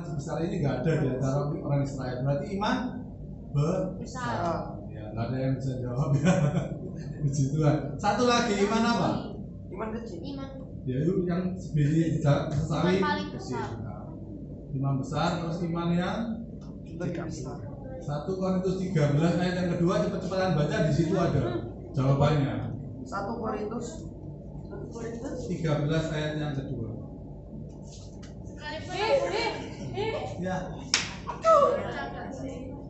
sebesar ini nggak ada di antara orang Israel. Berarti iman besar. Ya, nggak ada yang bisa jawab ya. Puji Tuhan. Satu lagi iman apa? Iman kecil. Ya itu yang sebiji sesali. Paling besar. Iman besar, terus iman yang Lebih besar. 1 Korintus 13 ayat yang kedua, cepat-cepatan baca, di situ ada jawabannya. 1 Korintus 13 ayat yang kedua. Ya.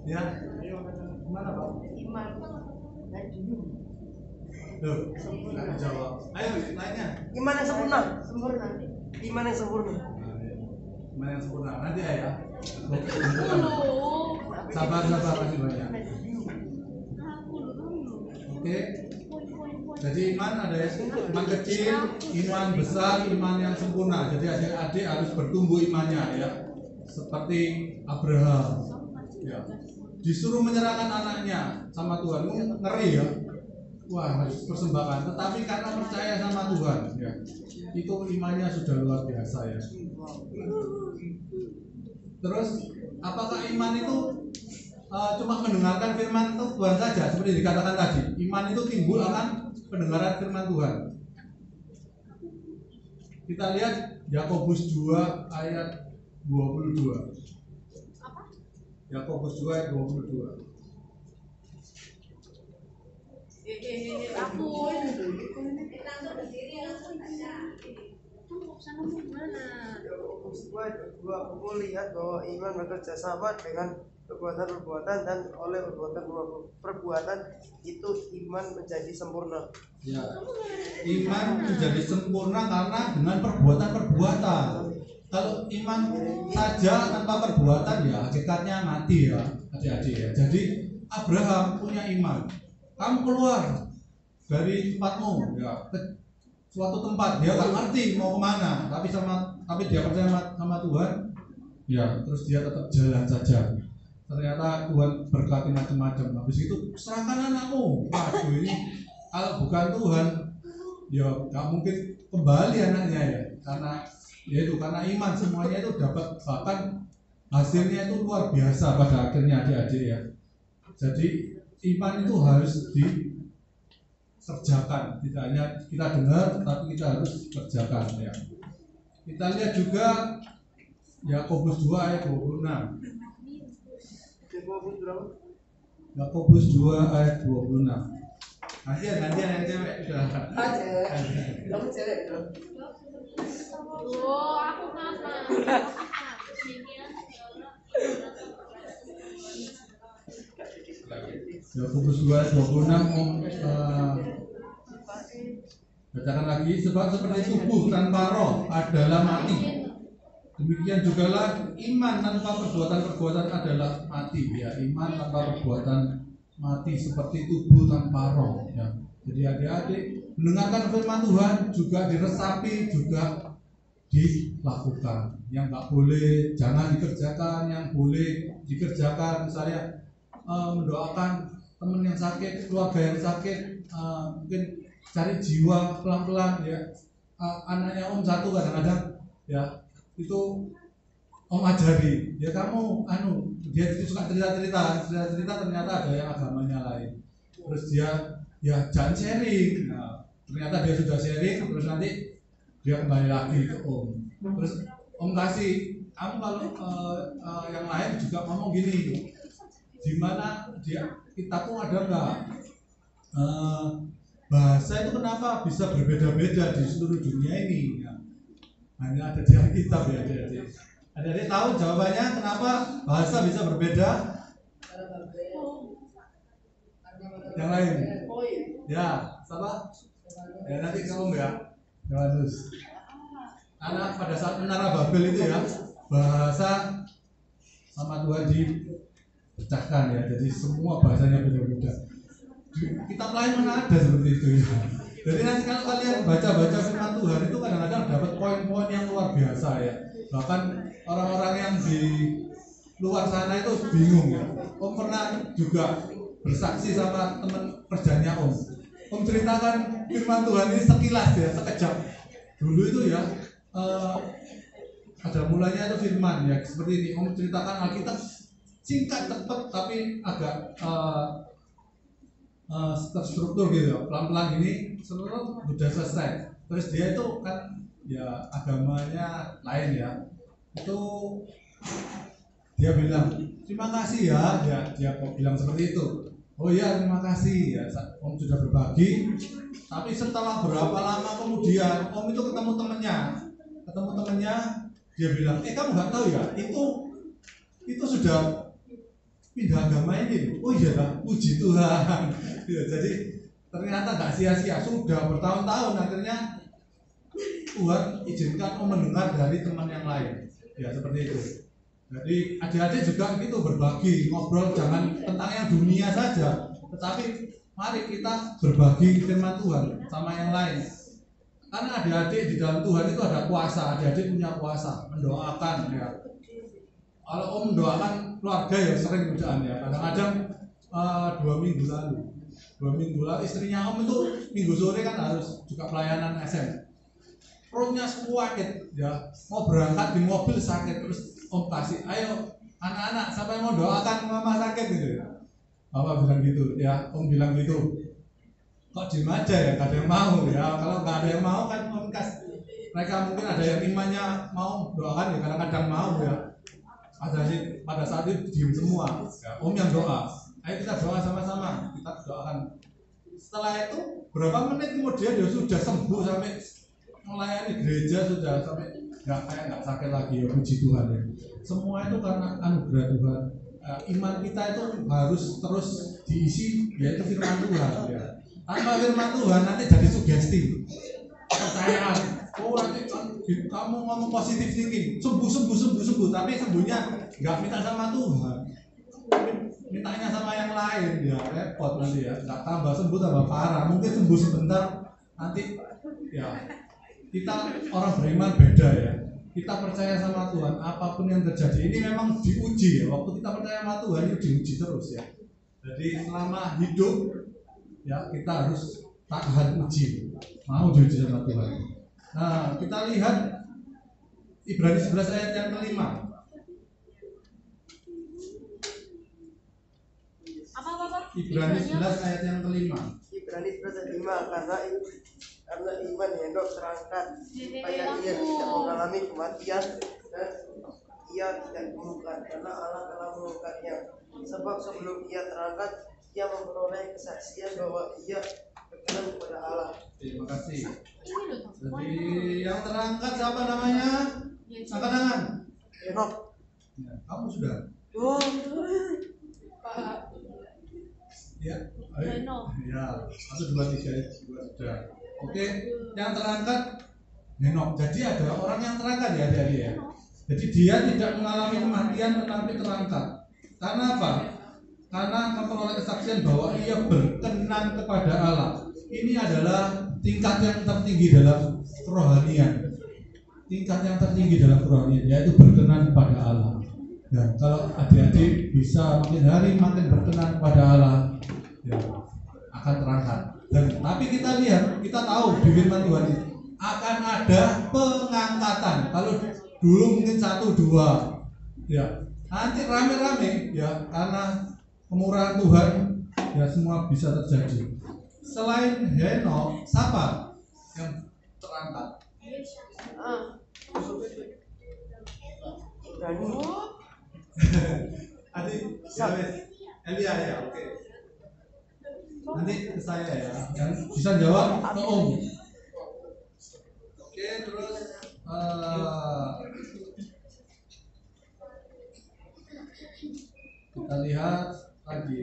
Ya. Gimana Pak? Iman. Loh, nggak dijawab. Ayo lainnya. Iman yang sempurna. Iman yang sempurna. Iman yang sempurna. Nanti ya. Sabar kasih banyak. Oke. Jadi iman ada ya, iman kecil, iman besar, iman yang sempurna. Jadi adik-adik harus bertumbuh imannya ya. Seperti Abraham. Ya. Disuruh menyerahkan anaknya sama Tuhan. Ngeri ya. Wah, harus persembahkan. Tetapi karena percaya sama Tuhan, ya, itu imannya sudah luar biasa ya. Terus, apakah iman itu cuma mendengarkan firman Tuhan saja, seperti dikatakan tadi? Iman itu timbul akan pendengaran firman Tuhan. Kita lihat Yakobus 2 ayat 22. Yakobus 2 ayat 22. Aku Aku lihat bahwa iman bekerja sama dengan perbuatan-perbuatan, dan oleh perbuatan itu iman menjadi sempurna. Ya, iman menjadi sempurna karena dengan perbuatan-perbuatan. Kalau iman saja tanpa perbuatan ya hakikatnya mati ya adik-adik ya. Jadi Abraham punya iman. Kamu keluar dari tempatmu ya ke suatu tempat, dia nggak ngerti mau kemana, tapi dia percaya sama Tuhan ya, terus dia tetap jalan saja. Ternyata Tuhan berkati macam-macam. Habis itu serahkan anakmu. Waduh, ini kalau bukan Tuhan ya nggak mungkin kembali anaknya ya, karena iman semuanya itu dapat, bahkan hasilnya itu luar biasa pada akhirnya adik-adik ya. Jadi iman itu harus dikerjakan, tidak hanya kita dengar tapi kita harus kerjakan ya. Kita lihat juga Yakobus 2 ayat 26. Yakobus 2 ayat 26. Gantian yang cewek sudah. Kamu cewek itu. Oh, aku ngapa? Yakobus 2 ayat 26 bacakan lagi. Sebab seperti tubuh tanpa roh adalah mati, demikian jugalah iman tanpa perbuatan-perbuatan adalah mati ya. Iman tanpa perbuatan mati seperti tubuh tanpa roh ya. Jadi adik-adik mendengarkan firman Tuhan juga diresapi, juga dilakukan. Yang nggak boleh jangan dikerjakan, yang boleh dikerjakan. Misalnya mendoakan teman yang sakit, keluarga yang sakit, mungkin cari jiwa pelan-pelan ya. Anaknya om satu kadang-kadang ya, itu om ajari ya, kamu dia suka cerita ternyata ada yang agamanya lain, terus dia ya jangan sharing. Nah, ternyata dia sudah sharing, terus nanti dia kembali lagi ke om, terus om kasih kamu kalau yang lain juga ngomong gini, di mana kita pun ada nggak bahasa itu kenapa bisa berbeda-beda di seluruh dunia ini ya. Hanya ada di Alkitab ya adik-adik. Adik-adik tahu jawabannya kenapa bahasa bisa berbeda? Yang lain? Ya, siapa? Ya nanti kamu ya, Yohanes. Anak pada saat menara Babel itu ya, bahasa sama Tuhan dipecahkan ya. Jadi semua bahasanya beda-beda. Kitab lain mana ada seperti itu ya. Jadi nanti kalau kalian baca firman Tuhan itu kadang-kadang dapat poin-poin yang luar biasa ya. Bahkan orang-orang yang di luar sana itu bingung ya. Om pernah juga bersaksi sama teman kerjanya Om. Om ceritakan firman Tuhan ini sekilas ya, sekejap. Dulu itu ya ada mulanya itu firman ya, seperti ini Om ceritakan Alkitab singkat cepat tapi agak terstruktur gitu, pelan-pelan gini seluruh sudah selesai. Terus dia itu kan ya agamanya lain ya, itu dia bilang terima kasih ya, dia bilang seperti itu. Oh iya terima kasih ya, Om sudah berbagi. Tapi setelah berapa lama kemudian Om itu ketemu temennya, dia bilang kamu nggak tahu ya, itu sudah pindah agama ini. Oh iya lah, puji Tuhan. Ya, jadi ternyata nggak sia-sia, sudah bertahun-tahun akhirnya Tuhan izinkan Om mendengar dari teman yang lain. Ya seperti itu. Jadi adik-adik juga gitu berbagi, ngobrol jangan tentang yang dunia saja, tetapi mari kita berbagi firman Tuhan sama yang lain. Karena adik-adik di dalam Tuhan itu ada kuasa, adik-adik punya kuasa mendoakan ya. Kalau Om mendoakan keluarga ya sering bacaan ya. Kadang-kadang 2 minggu lalu istrinya Om itu minggu sore kan harus juga pelayanan SM. Perutnya sakit ya, mau berangkat di mobil sakit, terus Om kasih, ayo anak-anak siapa yang mau doakan mama sakit gitu ya. Bapak bilang gitu ya, Om bilang gitu. Kok diem aja ya, gak ada yang mau ya. Kalau gak ada yang mau kan Om kasih. Mereka mungkin ada yang imannya mau doakan ya, kadang-kadang mau ya. Pada saat itu diem semua ya, Om yang doa. Ayo kita doa sama-sama, kita doakan. Setelah itu berapa menit kemudian dia sudah sembuh sampai melayani gereja, sudah sampai nggak sakit lagi ya, puji Tuhan ya. Semua itu karena anugerah Tuhan. Iman kita itu harus terus diisi yaitu firman Tuhan ya. Tanpa firman Tuhan nanti jadi sugesti, percayaan. Oh nanti kamu ngomong positif thinking, sembuh, tapi sembuhnya nggak minta sama Tuhan, mintanya sama yang lain ya, repot nanti ya. Nggak tambah sembuh tambah parah. Mungkin sembuh sebentar, nanti ya kita orang beriman beda ya. Kita percaya sama Tuhan, apapun yang terjadi ini memang diuji ya. Waktu kita percaya sama Tuhan itu diuji terus ya. Jadi selama hidup ya kita harus tahan uji, mau diuji sama Tuhan. Nah kita lihat Ibrani 11 ayat yang kelima. Ibrani 11 ayat yang kelima. Ibrani 11 ayat 5, karena iman Henok terangkat supaya ia tidak mengalami kematian dan ia tidak ditemukan karena Allah telah mengangkatnya. Sebab sebelum ia terangkat, ia memperoleh kesaksian bahwa ia berkenan kepada Allah. Terima kasih. Jadi yang terangkat siapa namanya? Angkat tangan. Henok. Ya, kamu sudah. Oh. Ya. Ya. 1, 2, 3 sudah. Oke, yang terangkat Henok. Jadi ada orang yang terangkat ya dari ya. Jadi dia tidak mengalami kematian tetapi terangkat. Karena apa? Karena memperoleh kesaksian bahwa ia berkenan kepada Allah. Ini adalah tingkat yang tertinggi dalam kerohanian. Tingkat yang tertinggi dalam kerohanian yaitu berkenan kepada Allah. Dan kalau adik-adik bisa makin hari makin berkenan kepada Allah, ya akan terangkat. Dan tapi kita lihat, kita tahu di firman Tuhan ini akan ada pengangkatan. Kalau dulu mungkin 1, 2 ya, nanti rame-rame ya, karena kemurahan Tuhan ya semua bisa terjadi. Selain Henok, siapa yang terangkat? Adik, Elia ya, oke. Nanti ke saya ya, yang bisa jawab ke Om. Oke, terus kita lihat lagi.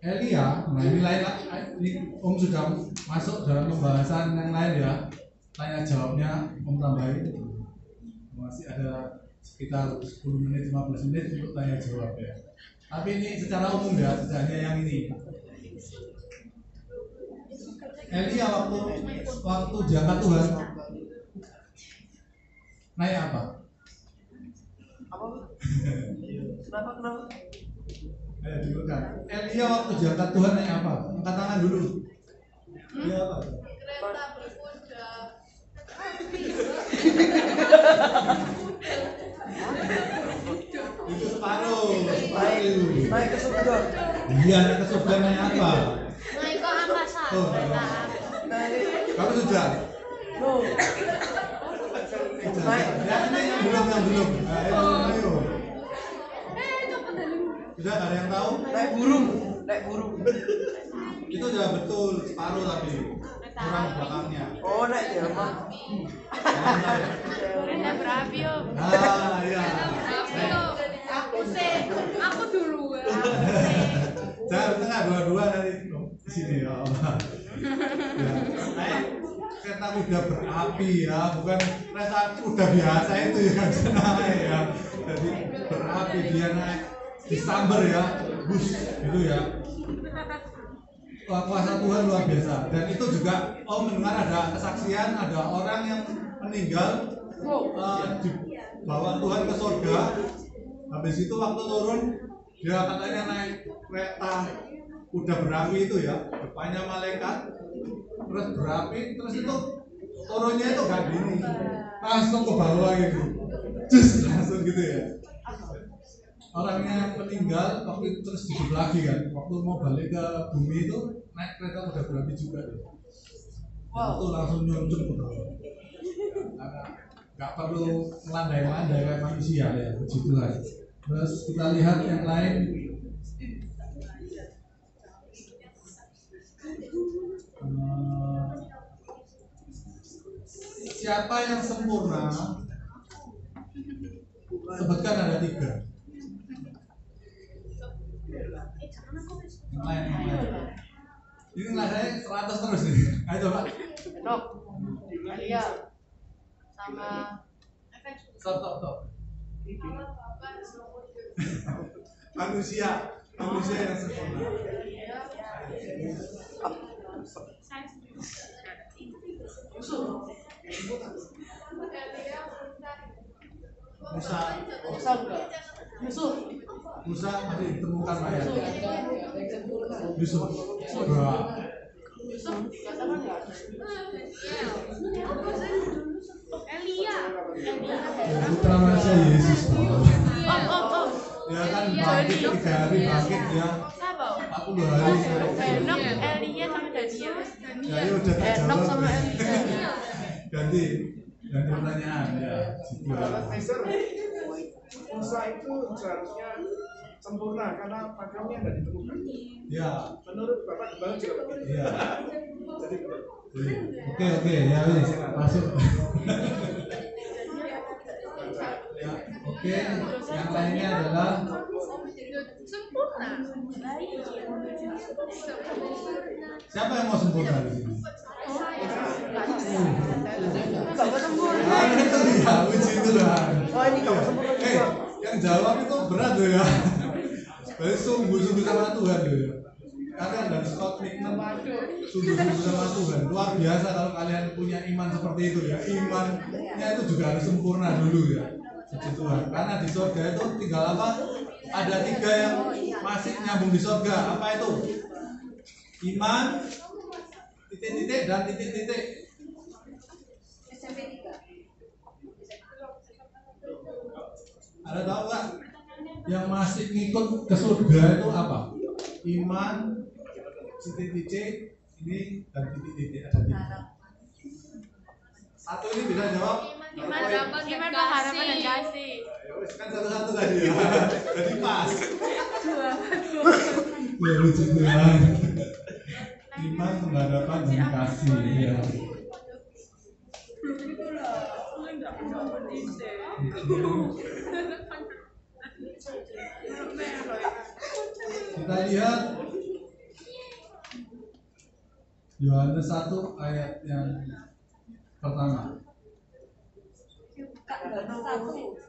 Elia, nah ini lain, ini Om sudah masuk dalam pembahasan yang lain ya. Tanya jawabnya Om tambahin. Masih ada sekitar 10 menit, 15 menit untuk tanya jawab ya. Tapi ini secara umum ya, tidak hanya yang ini. Elia waktu diangkat Tuhan naik apa? Kenapa? Ayo dulu kan. Elia waktu diangkat Tuhan naik apa? Angkat tangan dulu. Dia apa? Itu separuh. Naik ke surga. Iya, naik ke surga naik apa? Naik ke angkasa. Oh, Kereta. kamu sudah? No. Naik. Ya, ini yang belum. Ayo. Sudah ada yang tahu? Naik burung. Itu udah betul separuh tapi kurang belakangnya. Oh, naik Jerman. Kereta berapi om. Ah, iya. Berapi om. Aku dulu ya. Jangan tengah dua-dua dari sini ya Allah. Ya. Naik kereta kuda berapi ya, bukan kereta kuda biasa itu yang naik ya. Jadi berapi dia naik disamber ya, bus gitu ya. Wah, kuasa Tuhan luar biasa. Dan itu juga mendengar ada kesaksian, ada orang yang meninggal dibawa Tuhan ke surga. Habis itu waktu turun dia katanya naik kereta kuda berapi itu ya, depannya malaikat, terus berapi, terus itu turunnya itu gak gini, langsung ke bawah gitu, langsung gitu ya. Orangnya meninggal waktu itu terus hidup lagi kan, waktu mau balik ke bumi itu naik kereta kuda berapi juga ya. Itu langsung nyuncung ke bawah. Karena nggak perlu melandai-landai kayak manusia ya, puji Tuhan. Terus kita lihat yang lain. Siapa yang sempurna? Sebutkan ada 3. Yang lain. Ini nilai 100 terus nih. Ayo coba. Dok. Iya. Sama. Stop. Manusia yang sempurna. Musa masih ditemukan mayat. Yusuf. Elia. Putra manusia Yesus. Om. Ya kan bangkit 3 hari bangkit ya. Siapa? 40 hari. Enoch, Elia sama Daniel. Ya udah Enoch sama terjawab. Elia. Ganti pertanyaan ya. Musa itu seharusnya sempurna karena pakamnya tidak ditemukan. Ya. Menurut Bapak Gembala juga begitu. Iya. Jadi betul. Oke ya wis masuk. Ya, oke. Yang lainnya adalah Sempurna. siapa yang mau sempurna di sini? Enggak sempurna. Ah, itu ya, puji Tuhan. Oh, ini enggak sempurna juga. Yang jawab itu berat loh ya. Berarti sungguh-sungguh sama Tuhan loh ya. Kalian dari Scott Mickman sungguh-sungguh sama Tuhan. Luar biasa kalau kalian punya iman seperti itu ya. Imannya itu juga harus sempurna dulu ya. Puji Tuhan. Karena di surga itu tinggal apa? Ada 3 yang masih nyambung di surga. Apa itu? Iman, titik-titik dan titik-titik. Ada tahu nggak? Yang masih ngikut ke surga itu apa? Iman, titik-titik, ini dan titik-titik ada 3. Satu ini bisa jawab. Iman pengharapan dan kasih. Kan satu-satu tadi ya. Jadi pas. Ya lucu Tuhan. Iman, pengharapan dan kasih ya. Kita lihat Yohanes 1 ayat yang pertama.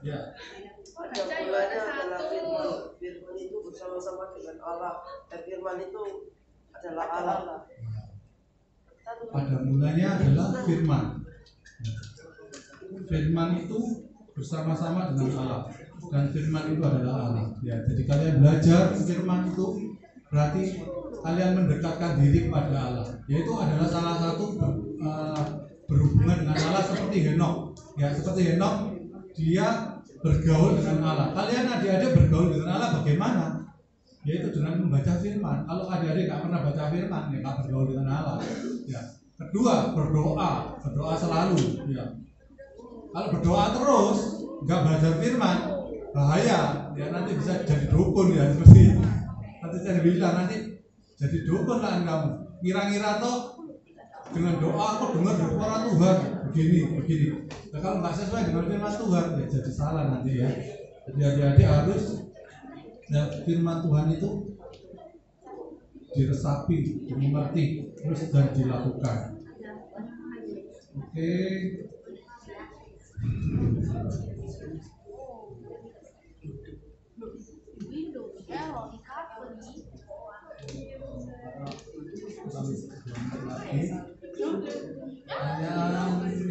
Ya. Baca Yohanes 1. Firman itu bersama-sama dengan Allah dan firman itu adalah Allah. Pada mulanya adalah firman. Firman itu bersama-sama dengan Allah dan firman itu adalah Allah. Ya, jadi kalian belajar firman itu berarti kalian mendekatkan diri kepada Allah. Yaitu adalah salah satu berhubungan dengan Allah seperti Henokh. Ya, seperti Henokh dia bergaul dengan Allah. Kalian adik-adik bergaul dengan Allah bagaimana? Yaitu dengan membaca firman. Kalau adik-adik nggak pernah baca firman, ya nggak bergaul dengan Allah. Ya. Kedua, berdoa selalu. Ya. Kalau berdoa terus, nggak belajar firman, bahaya. Ya nanti bisa jadi dukun ya seperti nanti saya bilang nanti jadi dukun kan kamu. Kira-kira toh dengan doa aku dengar suara Tuhan begini. Nah, kalau nggak sesuai dengan firman Tuhan ya jadi salah nanti ya. Jadi adik-adik harus ya, firman Tuhan itu diresapi, dimengerti, terus dan dilakukan. Oke.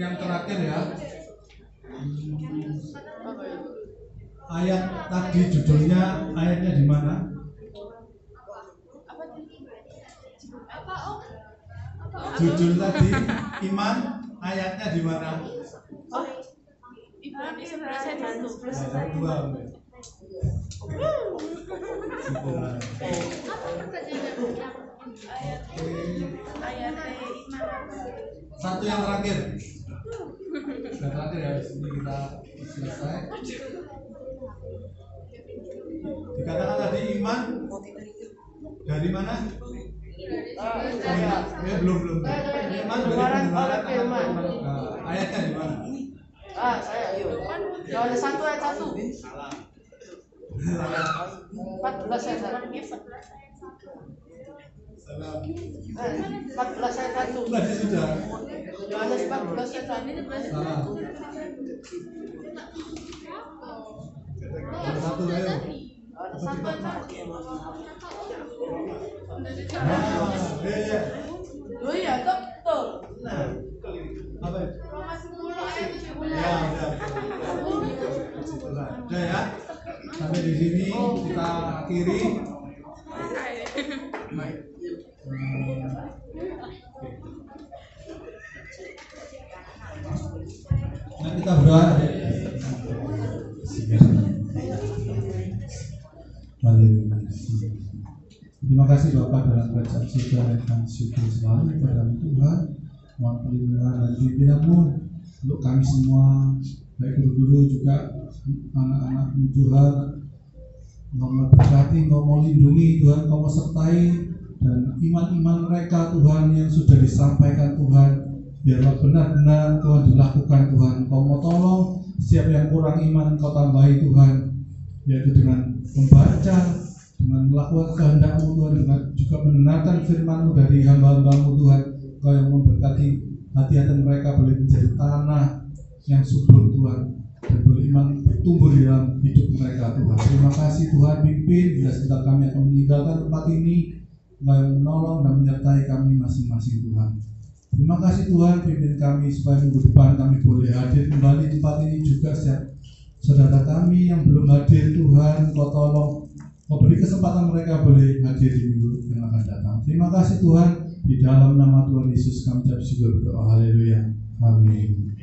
Yang terakhir ya. Ayat tadi judulnya ayatnya di mana? Judul tadi iman ayatnya di mana? Ibrani 11 ayat iman. Satu yang terakhir. Yang terakhir ya, ini kita selesai. Dikatakan tadi iman dari mana? Belum. Iman dari pendengaran firman. Ayatnya di mana? Saya ayo. Yohanes 1 ayat 1. 14 ayat 1. 14 ayat 1. Tadi sudah. Yohanes 14 ayat 1. Salah. Satu ayo. Oh iya, betul. Apa itu? Ya, udah ya. Sampai di sini kita akhiri. Nah, kita berdoa. Terima kasih Bapak dalam bacaan surga dan kami syukur selalu kepada Tuhan. Mohon perlindungan dan pimpinan-Mu untuk kami semua, baik guru-guru juga anak-anak Tuhan. Engkau memberkati, Engkau mau lindungi Tuhan, Engkau mau sertai dan iman-iman mereka Tuhan yang sudah disampaikan Tuhan, biarlah benar-benar Tuhan dilakukan Tuhan. Engkau mau tolong setiap yang kurang iman Engkau tambahi Tuhan, yaitu dengan membaca, dengan melakukan kehendak-Mu Tuhan, dengan juga mendengarkan firman-Mu dari hamba-hamba-Mu Tuhan. Engkau yang memberkati hati-hati mereka boleh menjadi tanah yang subur Tuhan, dan beriman bertumbuh di dalam hidup mereka Tuhan. Terima kasih Tuhan, pimpin bila sebentar kami akan meninggalkan tempat ini. Engkau yang menolong dan menyertai kami masing-masing Tuhan. Terima kasih Tuhan, pimpin kami supaya minggu depan kami boleh hadir kembali di tempat ini juga. Setiap saudara kami yang belum hadir Tuhan, Engkau tolong, Engkau beri kesempatan mereka boleh hadir di minggu yang akan datang. Terima kasih Tuhan, di dalam nama Tuhan Yesus kami ucap syukur berdoa. Haleluya. Amin.